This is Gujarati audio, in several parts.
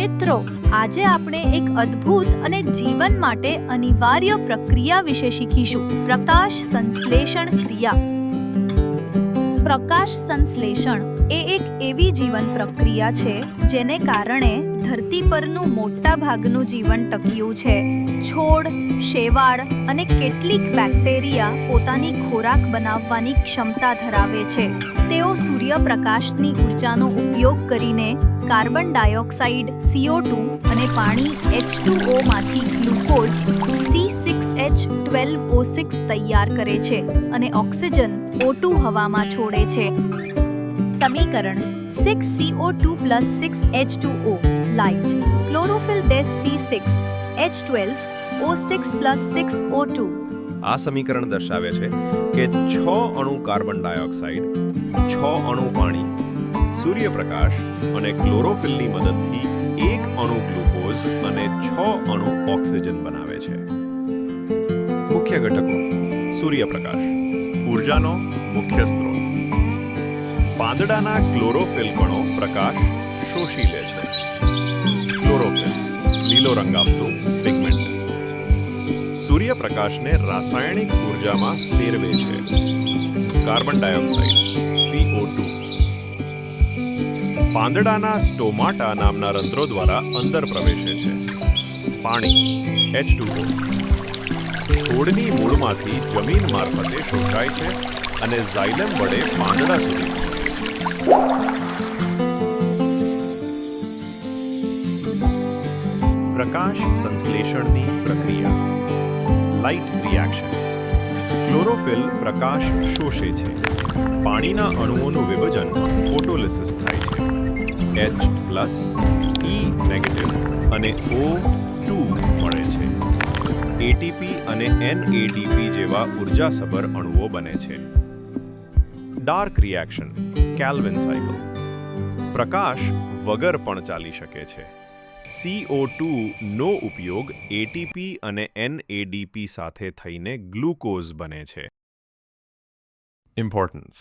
મિત્રો, આજે આપણે એક અદ્ભુત અને જીવન માટે અનિવાર્ય પ્રક્રિયા વિશે શીખીશું. પ્રકાશ સંશ્લેષણ ક્રિયા. પ્રકાશ સંશ્લેષણ એ એક એવી જીવન પ્રક્રિયા છે જેને કારણે ધરતી પરનું મોટા ભાગનું જીવન ટક્યું છે. છોડ, શેવાળ અને કેટલીક બેક્ટેરિયા પોતાની ખોરાક બનાવવાની ક્ષમતા ધરાવે છે. તેઓ સૂર્યપ્રકાશની ઉર્જાનો ઉપયોગ કરીને કાર્બન ડાયોક્સાઇડ CO2 અને પાણી H2O માંથી ગ્લુકોઝ C6H12O6 તૈયાર કરે છે અને ઓક્સિજન O2 હવામાં છોડે છે. સમીકરણ 6CO2 + 6H2O લાઇટ. ક્લોરોફિલ દેસ C6H12O6 + 6O2. આ સમીકરણ દર્શાવે છે કે 6 અણુ કાર્બન ડાયોક્સાઇડ, 6 અણુ પાણી, સૂર્યપ્રકાશ અને ક્લોરોફિલની મદદથી 1 અણુ ગ્લુકોઝ અને 6 અણુ ઓક્સિજન બનાવે છે. મુખ્ય ઘટકો: સૂર્યપ્રકાશ, ઉર્જાનો મુખ્ય સ્ત્રોત. પાંદડાના ક્લોરોફિલ કણો પ્રકાશ શોષી લે છે. ક્લોરોફિલ, લીલો રંગ આપતું પિગમેન્ટ. સૂર્યપ્રકાશને રાસાયણિક ઉર્જામાં ફેરવે છે. Carbon dioxide CO2. પાંદડાના સ્ટોમાટા નામના રંધ્રો દ્વારા અંદર પ્રવેશે છે. પાણી H2O. છોડની મૂળમાંથી જમીન મારફતે શોષાય છે અને ઝાયલમ વડે પાંદડા સુધી પ્રકાશ સંશ્લેષણની પ્રક્રિયા. Light reaction. ક્લોરોફિલ પ્રકાશ શોષે છે. પાણીના અણુઓનું વિભાજન ફોટોલિસિસ થાય છે. H+, E નેગેટિવ અને O2 મળે છે. ATP અને NADP જેવા ઉર્જાસભર અણુઓ બને છે. Dark reaction, Calvin cycle. પ્રકાશ વગર પણ ચાલી શકે છે. CO2 નો ઉપયોગ ATP અને NADP સાથે થઈને ગ્લુકોઝ બને છે. ઇમ્પોર્ટન્સ: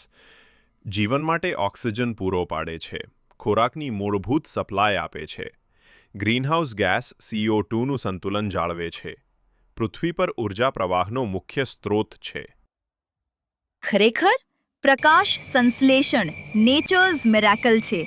જીવન માટે ઓક્સિજન પૂરો પાડે છે. ખોરાકની મૂળભૂત સપ્લાય આપે છે. ગ્રીનહાઉસ ગેસ CO2નું સંતુલન જાળવે છે. પૃથ્વી પર ઉર્જા પ્રવાહનો મુખ્ય સ્ત્રોત છે. ખરેખર પ્રકાશ સંશ્લેષણ નેચર્સ મિરેકલ છે.